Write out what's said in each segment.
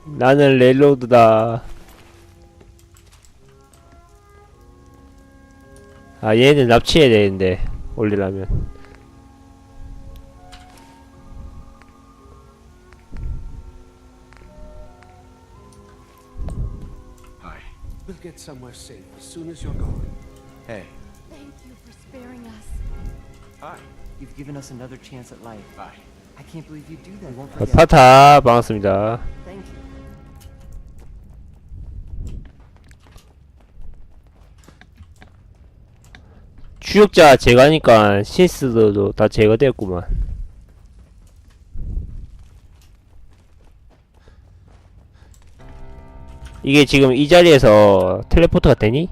나는 레일로드다. 아, 얘는 납치해야 되는데 올리려면. Hi. We'll get somewhere safe as soon as you're gone. Hey. Thank you for sparing us. Hi. You've given us another chance at life. Bye. I can't believe you do that. We won't forget. 파타 반갑습니다. Thank you. 추적자 제거하니까 신스도 다 제거됐구만. 이게 지금 이 자리에서 텔레포트가 되니?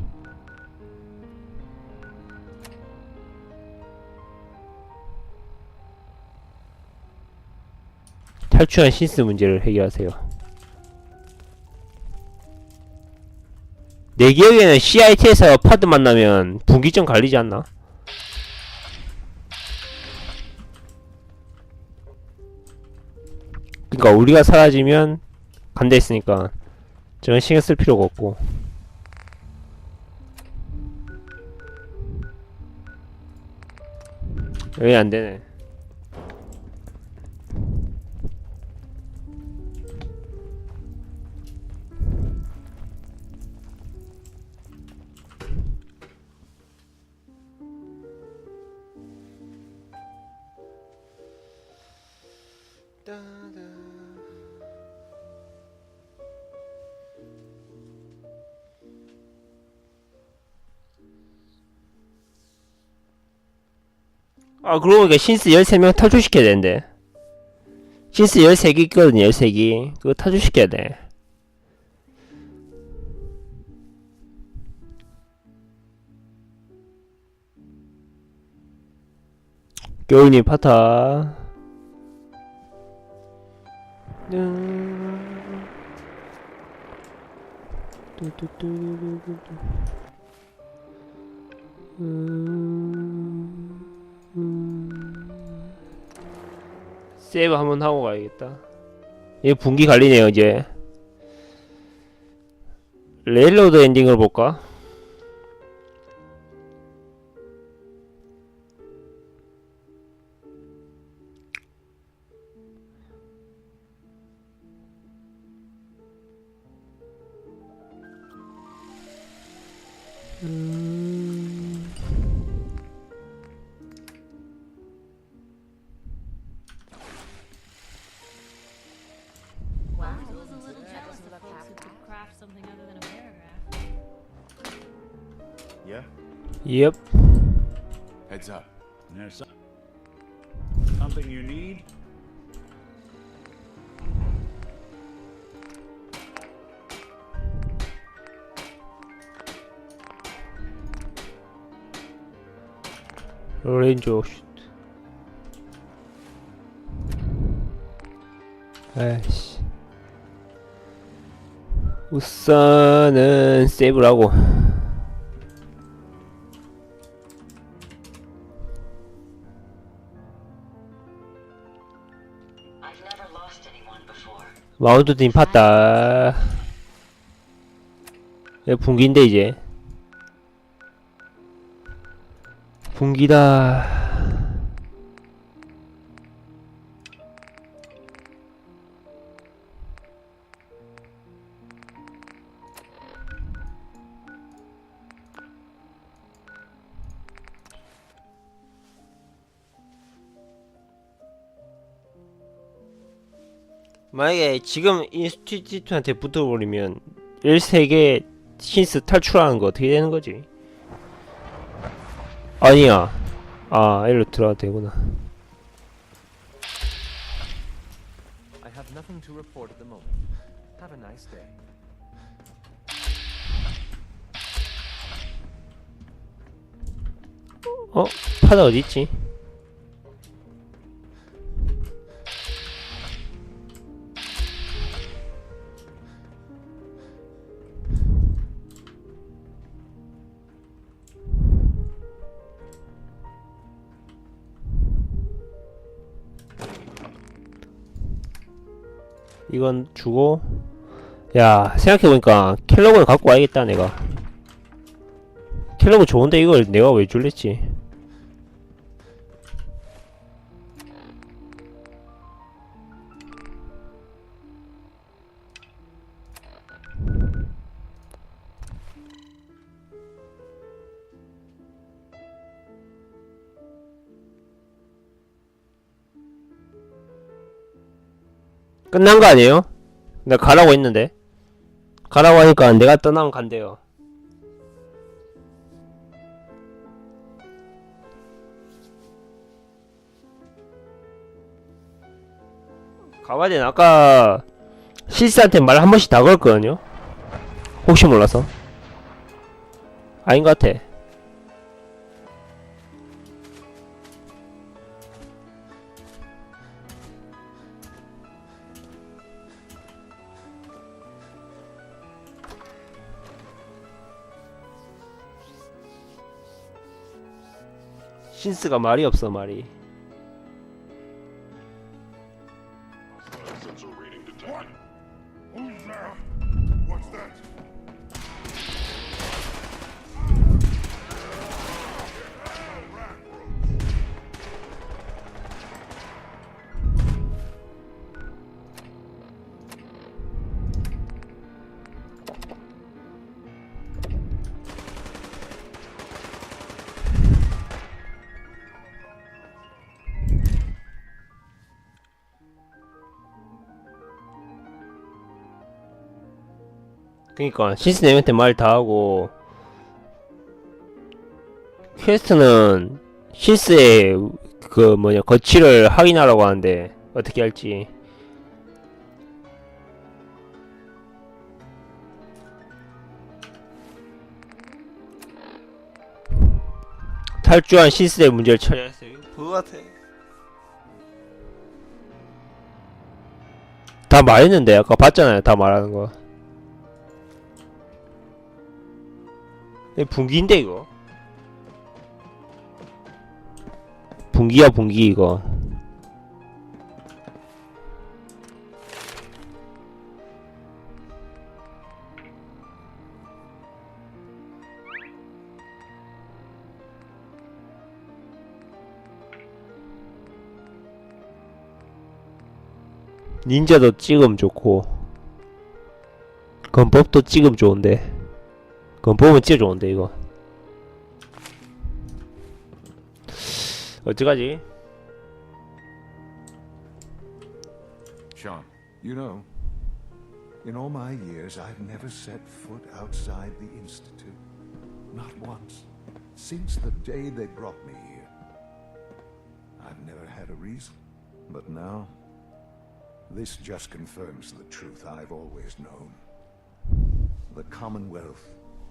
탈출한 신스 문제를 해결하세요. 내 기억에는 CIT에서 파드 만나면 분기점 갈리지 않나? 그니까 우리가 사라지면 간다 했으니까 저는 신경 쓸 필요가 없고. 왜 안되네. 아, 그러고 보니까 신스 13명 탈출시켜야 되는데. 신스 13개 있거든요, 13개. 그거 탈출시켜야 돼. 겨울님 파타. 세이브 한번 하고 가야겠다. 얘 분기 갈리네요 이제. 레일로드 엔딩을 볼까? Wow, I was a little jealous of folks who could craft something other than a paragraph. Yeah? Yep. Heads up. There's something you need? 레인저 슛. 아이씨. 우선은 세이브라고. 마운트 팀 팠다. 얘 분기인데 이제. 분기다. 만약에 지금 인스티튜트한테 붙어버리면 13개 신스 탈출하는 거 어떻게 되는 거지? 아니야. 아, 일로 들어가도 되구나. I have nothing to report at the moment. Have a nice day. 어? 파다 어디있지? 이건 주고 야, 생각해보니까 킬러그를 갖고 와야겠다 내가. 킬러그 좋은데 이걸 내가 왜 줄랬지? 끝난 거 아니에요? 내가 가라고 했는데. 가라고 하니까 내가 떠나면 간대요. 가봐야 되나? 아까 시스한테 말 한 번씩 다 걸었거든요? 혹시 몰라서. 아닌 것 같아. 신스가 말이 없어 말이. 그니까 신스 네명한테 말 다 하고 퀘스트는 신스의 그 뭐냐 거치를 확인하라고 하는데 어떻게 할지. 탈주한 신스의 문제를 처리했어요. 그거 같아. 다 말했는데 아까 봤잖아요. 다 말하는 거. 분기인데 이거 분기야 분기 이거. 닌자도 찍음 좋고 건법도 찍음 좋은데 건법은 진짜 좋은데 이거 어떡하지? Sean, You know, in all my years, I've never set foot outside the Institute. Not once. Since the day they brought me here. I've never had a reason. But now, this just confirms the truth I've always known. The Commonwealth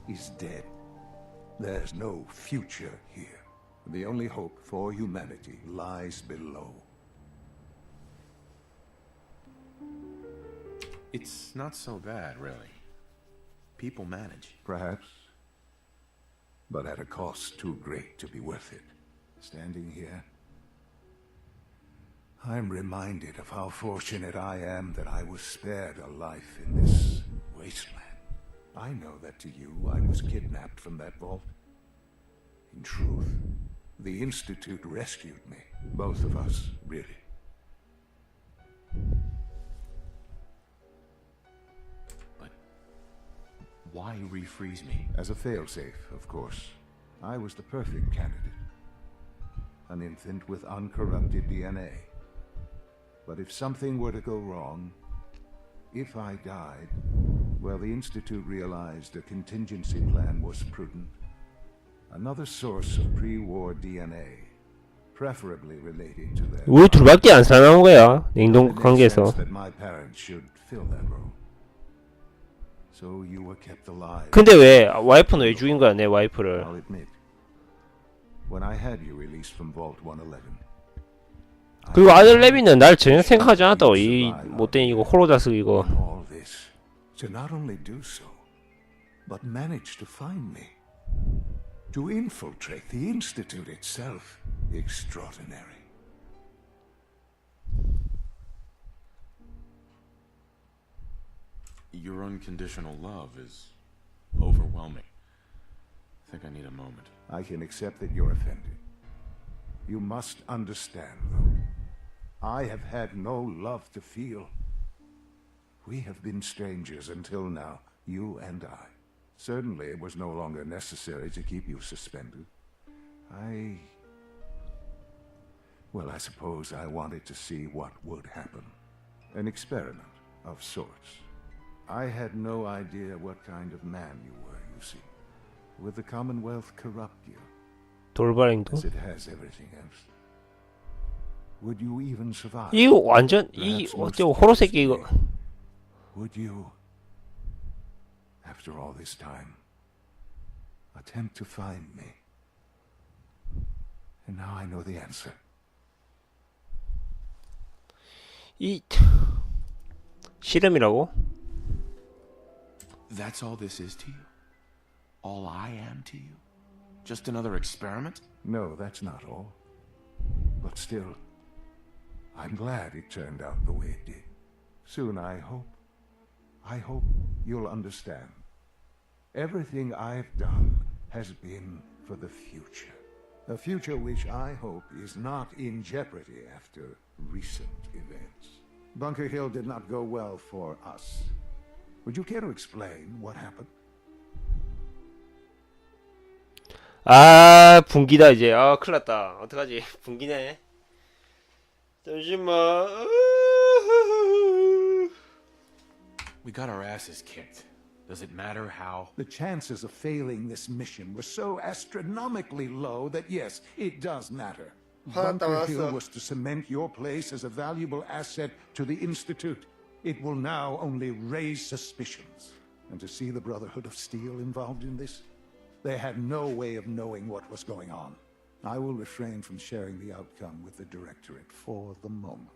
is dead. There's no future here. The only hope for humanity lies below. It's not so bad, really. People manage. Perhaps. But at a cost too great to be worth it. Standing here, I'm reminded of how fortunate I am that I was spared a life in this wasteland. I know that to you, I was kidnapped from that vault. In truth, the Institute rescued me. Both of us, really. Why refreeze me? As a failsafe, of course. I was the perfect candidate. An infant with uncorrupted DNA. But if something were to go wrong, if I died, well, the Institute realized a contingency plan was prudent. Another source of pre-war DNA, preferably related to their... 우리 둘밖에 안 살아남은 거야 냉동 It makes 관계에서. sense that my parents should fill that role. So you were kept alive. 근데 왜 와이프는 왜 죽인 거야 내 와이프를? I'll admit, when I had you released from Vault 111. 그리고 아들 레비는 날 전혀 생각하지 않았다고. 이 못된 이거 호로자스 이거. All this to not only do so, but manage to find me, to infiltrate the Institute itself. Extraordinary. Your unconditional love is overwhelming. I think I need a moment. I can accept that you're offended. You must understand, though. I have had no love to feel. We have been strangers until now, you and I. Certainly it was no longer necessary to keep you suspended. Well, I suppose I wanted to see what would happen. An experiment of sorts. I had no idea what kind of man you were, you see. Would the Commonwealth corrupt you, 돌발행동. as it has everything else? Would you even survive? 이거 완전 이 어쩌고 호러 새끼 이거. Would you, after all this time, attempt to find me? And now I know the answer. 이 실험이라고? That's all this is to you? All I am to you? Just another experiment? No, that's not all. But still, I'm glad it turned out the way it did. Soon, I hope you'll understand. Everything I've done has been for the future. A future which I hope is not in jeopardy after recent events. Bunker Hill did not go well for us. Would you care to explain what happened? 아 분기다 이제. 아 큰일났다. 어떡하지? 분기네. 잠시만. We got our asses kicked. Does it matter how? The chances of failing this mission were so astronomically low that yes, it does matter. Bunker Hill was to cement your place as a valuable asset to the Institute. It will now only raise suspicions. And to see the Brotherhood of Steel involved in this, they had no way of knowing what was going on. I will refrain from sharing the outcome with the Directorate for the moment.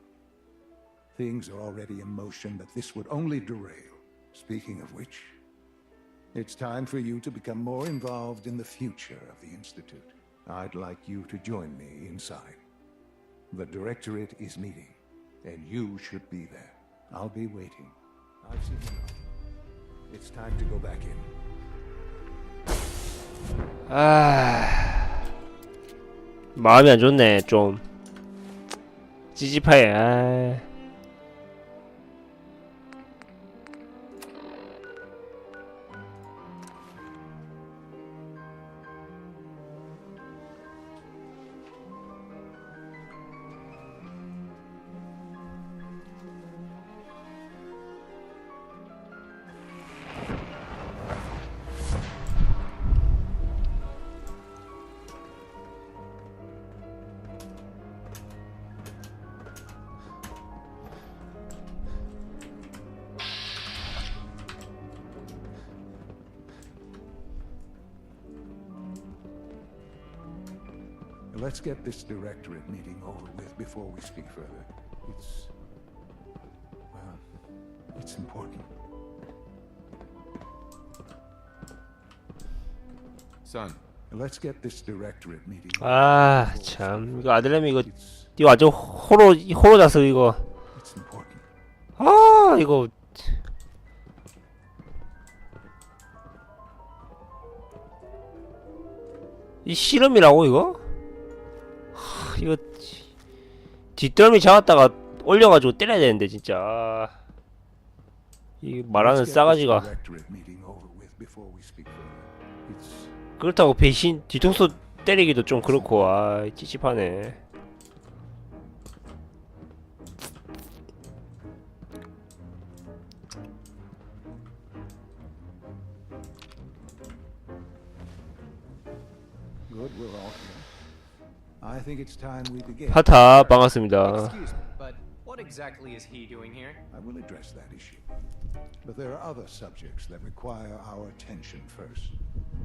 Things are already in motion that this would only derail. Speaking of which, it's time for you to become more involved in the future of the Institute. I'd like you to join me inside. The Directorate is meeting, and you should be there. I'll be waiting. I've seen enough. It's time to go back in. 아 마음이 안 좋네 좀. 찌찌파해. 아. Let's get this Directorate meeting over with before we speak further. It's important. Son, Let's get this Directorate meeting. 아 참 이거 아들내미 이거 완전 호로 자서 이거. It's important. 아 이거 이 실험이라고 이거? 하, 이거 뒷덜미 잡았다가 올려가지고 때려야 되는데 진짜. 이 말하는 싸가지가. 그렇다고 배신 뒤통수 때리기도 좀 그렇고. 아 찝찝하네. 하타 반갑습니다. Excuse me, but what exactly is he doing here? I will address that issue. But there are other subjects that require our attention first.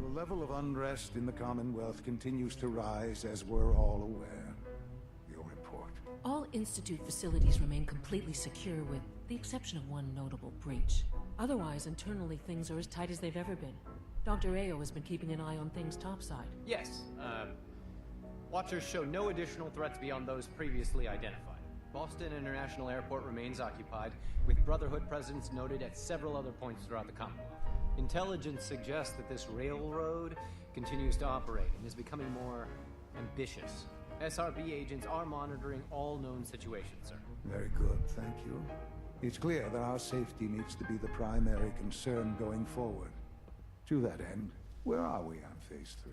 The level of unrest in the Commonwealth continues to rise, as we're all aware. Your report. All Institute facilities remain completely secure with the exception of one notable breach. Otherwise, internally, things are as tight as they've ever been. Dr. Ayo has been keeping an eye on things topside. Yes, Watchers show no additional threats beyond those previously identified. Boston International Airport remains occupied, with Brotherhood presence noted at several other points throughout the Commonwealth. Intelligence suggests that this railroad continues to operate and is becoming more ambitious. SRB agents are monitoring all known situations, sir. Very good, thank you. It's clear that our safety needs to be the primary concern going forward. To that end, where are we on Phase 3?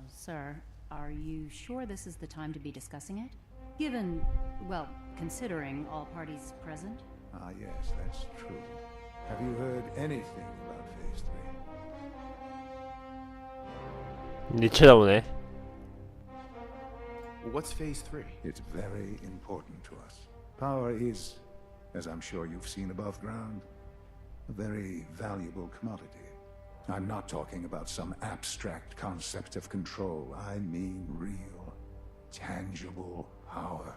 Sir, are you sure this is the time to be discussing it? Given, well, considering all parties present? Ah, yes, that's true. Have you heard anything about Phase 3? 니 쳐다보네. What's Phase 3? It's very important to us. Power is, as I'm sure you've seen above ground, a very valuable commodity. I'm not talking about some abstract concept of control. I mean real, tangible power.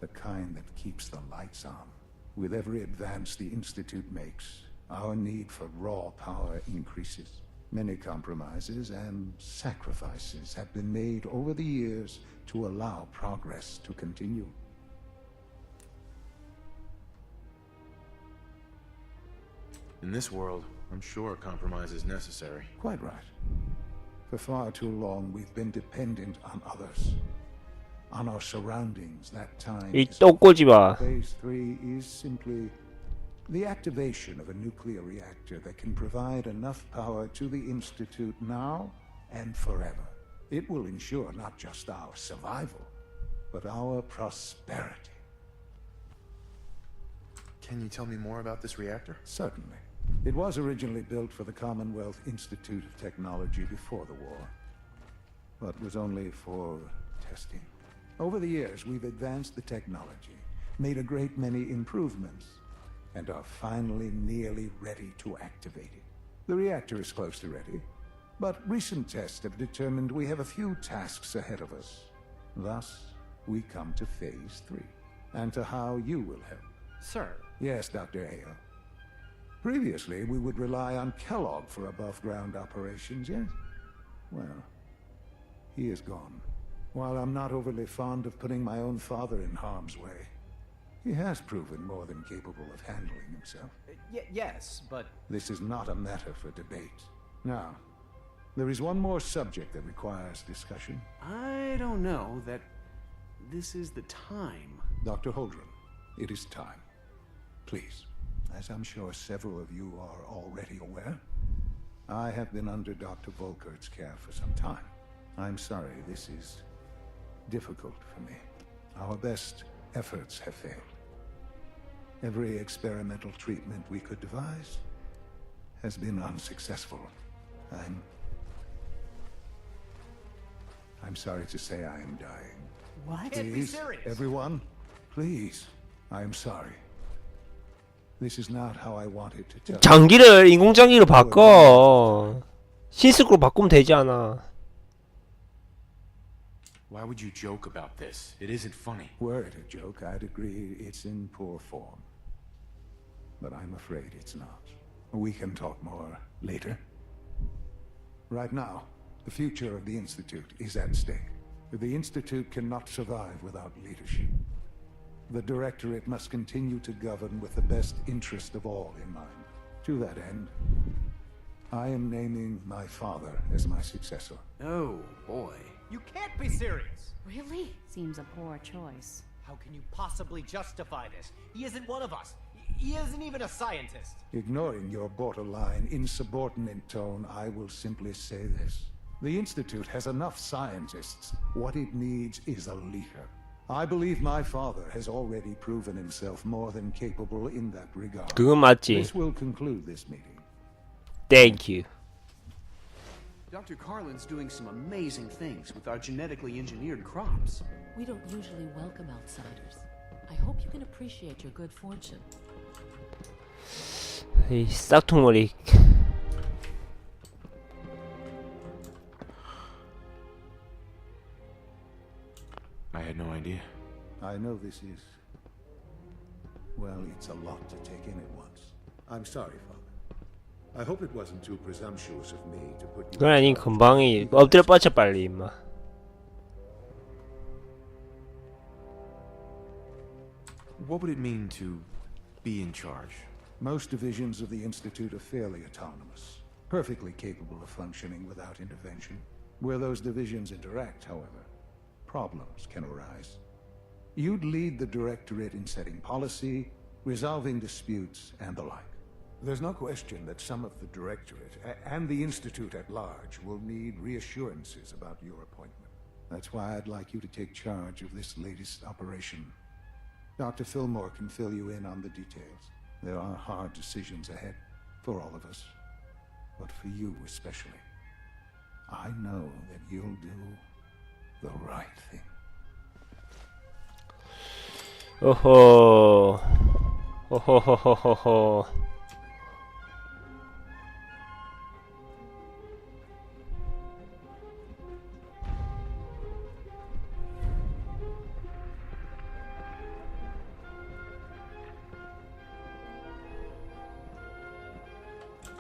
The kind that keeps the lights on. With every advance the Institute makes, our need for raw power increases. Many compromises and sacrifices have been made over the years to allow progress to continue. In this world, I'm sure compromise is necessary. Quite right. For far too long, we've been dependent on others. On our surroundings, that time 이 is 똥꼬지 봐. Phase 3 is simply the activation of a nuclear reactor that can provide enough power to the Institute now and forever. It will ensure not just our survival, but our prosperity. Can you tell me more about this reactor? Certainly. It was originally built for the Commonwealth Institute of Technology before the war, but was only for testing. Over the years, we've advanced the technology, made a great many improvements, and are finally nearly ready to activate it. The reactor is close to ready, but recent tests have determined we have a few tasks ahead of us. Thus, we come to Phase 3, and to how you will help. Sir, Yes, Dr. Ayo. Previously, we would rely on Kellogg for above-ground operations, yes? Well, he is gone. While I'm not overly fond of putting my own father in harm's way, he has proven more than capable of handling himself. yes, but This is not a matter for debate. Now, there is one more subject that requires discussion. I don't know that this is the time. Dr. Holdren, it is time. Please, as I'm sure several of you are already aware, I have been under Dr. Volkert's care for some time. I'm sorry, this is difficult for me. Our best efforts have failed. Every experimental treatment we could devise has been unsuccessful. I'm sorry to say I am dying. What? can't be Please, serious. everyone, please. I am sorry. This is not how I wanted to tell you. 장기를 인공장기로 바꿔. 신스크로 바꾸면 되지 않아. Why would you joke about this? It isn't funny. Were it a joke, I'd agree it's in poor form. But I'm afraid it's not. We can talk more later. Right now, the future of the Institute is at stake. The Institute cannot survive without leadership. The Directorate must continue to govern with the best interest of all in mind. To that end, I am naming my father as my successor. Oh, boy. you can't be serious. Really? Seems a poor choice. How can you possibly justify this? He isn't one of us. He isn't even a scientist. Ignoring your borderline, insubordinate tone, I will simply say this. The Institute has enough scientists. What it needs is a leader. I believe my father has already proven himself more than capable in that regard. 그건 맞지. This will conclude this meeting. Thank you. Dr. Carlin's doing some amazing things with our genetically engineered crops. We don't usually welcome outsiders. I hope you can appreciate your good fortune. 이 싹퉁머리. I had no idea. I know this is... well, it's a lot to take in at once. I'm sorry, Father. I hope it wasn't too presumptuous of me to put you... 그건 아니 금방이 엎드려 뻗쳐 빨리 임마. What would it mean to be in charge? Most divisions of the Institute are fairly autonomous, perfectly capable of functioning without intervention. Where those divisions interact, however, problems can arise. You'd lead the Directorate in setting policy, resolving disputes, and the like. There's no question that some of the Directorate and the Institute at large will need reassurances about your appointment. That's why I'd like you to take charge of this latest operation. Dr. Fillmore can fill you in on the details. There are hard decisions ahead for all of us, but for you especially. I know that you'll do the right thing. 오호. 호호호호호호.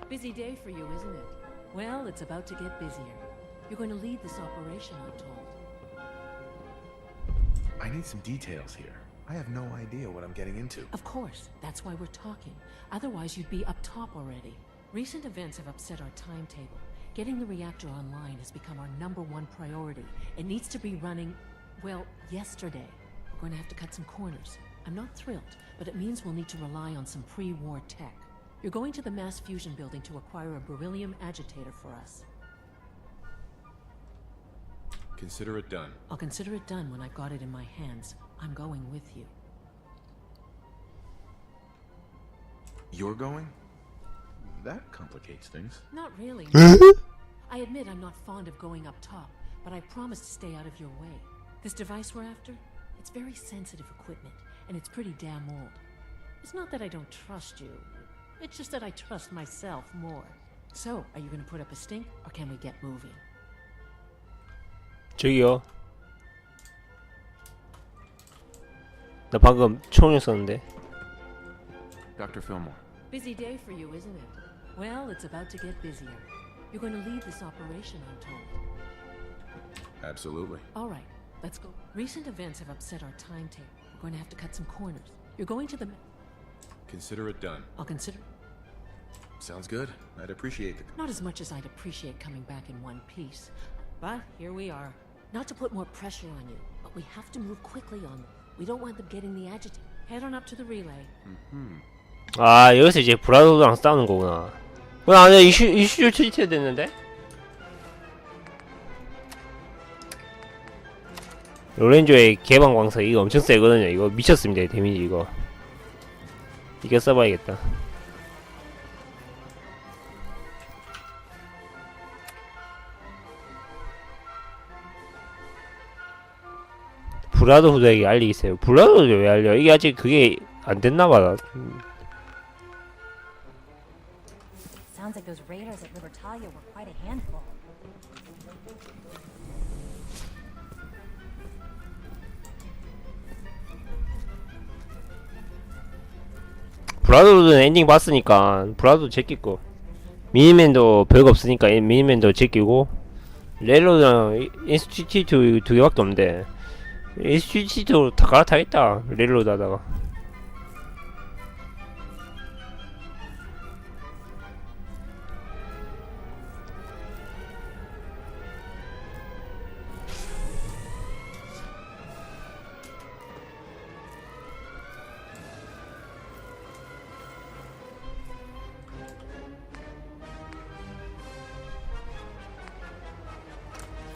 Busy day for you, isn't it? Well, it's about to get busier. You're going to lead this operation, I'm told. I need some details here. I have no idea what I'm getting into. Of course, that's why we're talking. Otherwise, you'd be up top already. Recent events have upset our timetable. Getting the reactor online has become our #1 priority. It needs to be running, well, yesterday. We're going to have to cut some corners. I'm not thrilled, but it means we'll need to rely on some pre-war tech. You're going to the mass fusion building to acquire a beryllium agitator for us. Consider it done. I'll consider it done when I've got it in my hands. I'm going with you. You're going? That complicates things. Not really. I admit I'm not fond of going up top, but I promise to stay out of your way. This device we're after, it's very sensitive equipment, and it's pretty damn old. It's not that I don't trust you. It's just that I trust myself more. So, are you going to put up a stink, or can we get moving? 저기요. 나 방금 총을 쐈는데. Dr. Fillmore. Busy day for you, isn't it? Well, it's about to get busier. You're going to lead this operation, I'm told. Absolutely. All right, let's go. Recent events have upset our timetable. We're going to have to cut some corners. You're going to the... Consider it done. I'll consider... Sounds good. I'd appreciate the... Not as much as I'd appreciate coming back in one piece. But here we are. Not to put more pressure on you, but we have to move quickly on them. We don't want them getting the agitator. Head on up to the relay. 아, 여기서 이제 브라더랑 싸우는 거구나. 나 이슈 트위트 됐는데? 로렌조의 개방 광석 이거 엄청 세거든요. 이거 미쳤습니다. 데미지 이거. 이거 써봐야겠다. 브라더후드에게 알리겠어요. 브라더후드 왜 알려? 이게 아직 그게 안 됐나봐. Sounds like those raiders at Libertalia were quite a handful. 브라더후드는 엔딩 봤으니까 브라더도 제끼고 미니맨도 별거 없으니까 미니맨도 제끼고 렐로드랑 인스티튜트 두 개밖에 없는데 인스티튜트로 다 갈아타겠다. 렐로드 하다가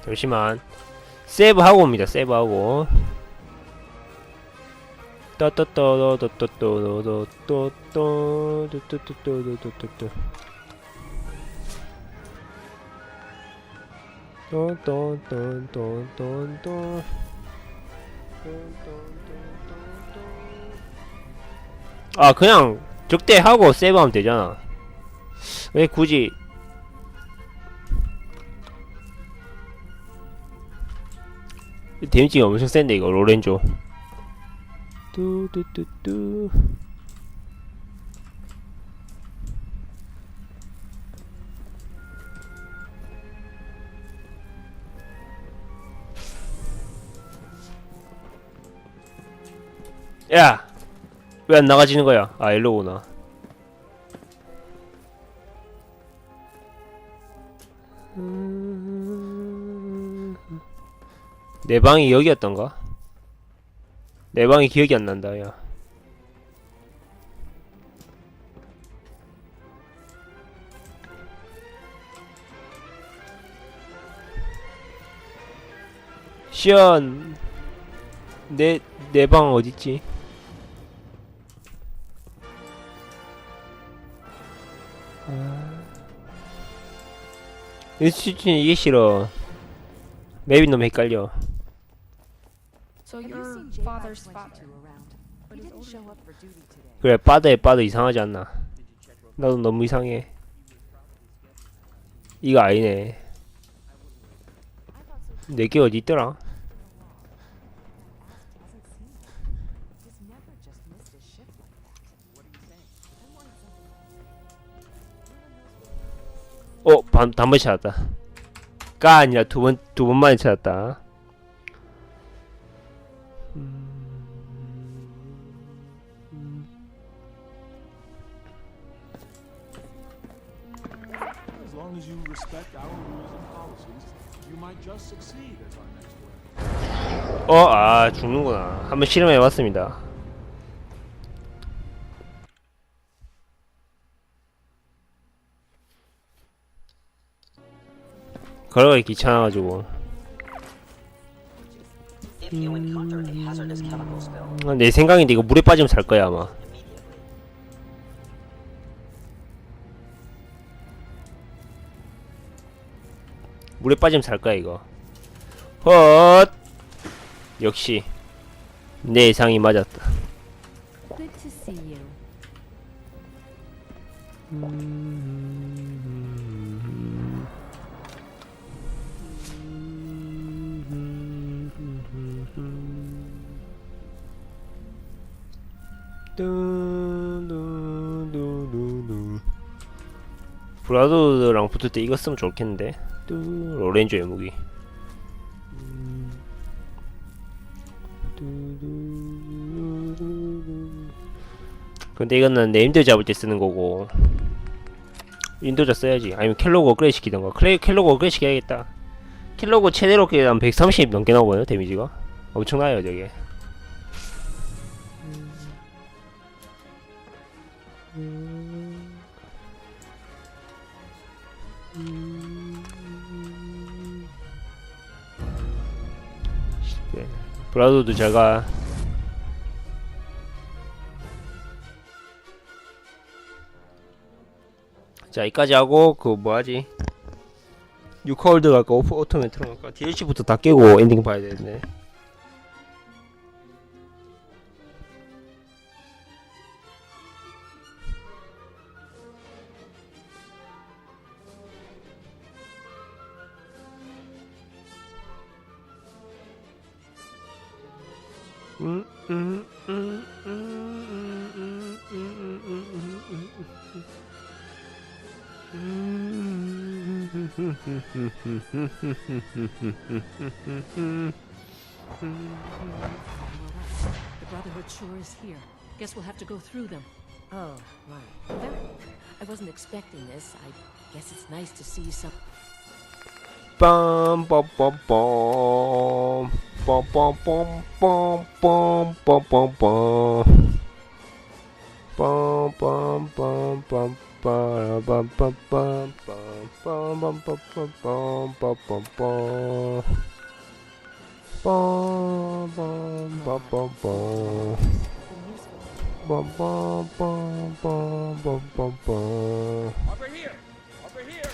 잠시만 세이브하고 옵니다. 세이브하고 아 그냥 적대하고 세이브하면 되잖아. 왜 굳이 데미지가 엄청 센데 이거 로렌조. 뚜뚜뚜뚜. 야 왜 안 나가지는 거야? 아, 일로 오나. 내 방이 여기였던가? 내 방이 기억이 안 난다, 야. 시연, 내 방 어딨지? 인스티튜션 이게 싫어. 맵이 너무 헷갈려. So your father's father. He didn't show up for duty today. 그래, 빠드 이상하지 않나? 나도 너무 이상해. 이거 아니네. 내게 어디 있더라? He's never just missed his shift like that. What are you saying? I'm wanting something. 단번 찾았다. 가 아니라 두 번 만에 찾았다. As long as you respect our rules and policies, you might just succeed as our next witness. 죽는구나. 한번 실험해봤습니다. 걸어가기 귀찮아가지고. 내 생각인데 이거 물에 빠지면 살 거야 아마. 물에 빠지면 살 거야 이거. 헛. 역시 내 예상이 맞았다. Good to see you. 브라더랑 붙을 때 이거 쓰면 좋겠는데. 오렌지의 무기. 근데 이거는 네임드 잡을 때 쓰는 거고 윈도자 써야지. 아니면 켈로그 업그레이드 시키던가. 켈로그 업그레이드 시켜야겠다. 켈로그 최대로 한 130 넘게 나오거든요 데미지가. 엄청나요 저게. 네. 브라더도 제가 자 이까지 하고 그 뭐하지? 뉴컬드 갈까 오토메트로 갈까? DLC부터 다 깨고 엔딩 봐야 되겠네. The Brotherhood sure is here. Guess we'll have to go through them. Oh, right. Well, I wasn't expecting this. I guess it's nice to see some. 빰 빰빰빰 빰빰빰빰빰빰빰빰빰 빰빰빰빰빰 Over here! Over here!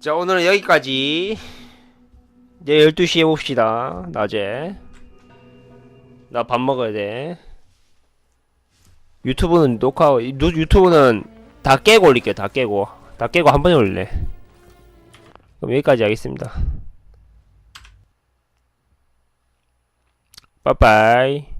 자 오늘은 여기까지. 내일 12시에 봅시다. 낮에 나 밥 먹어야 돼. 유튜브는 유튜브는 다 깨고 올릴게요. 다 깨고 한 번에 올릴래. 그럼 여기까지 하겠습니다. 빠빠이.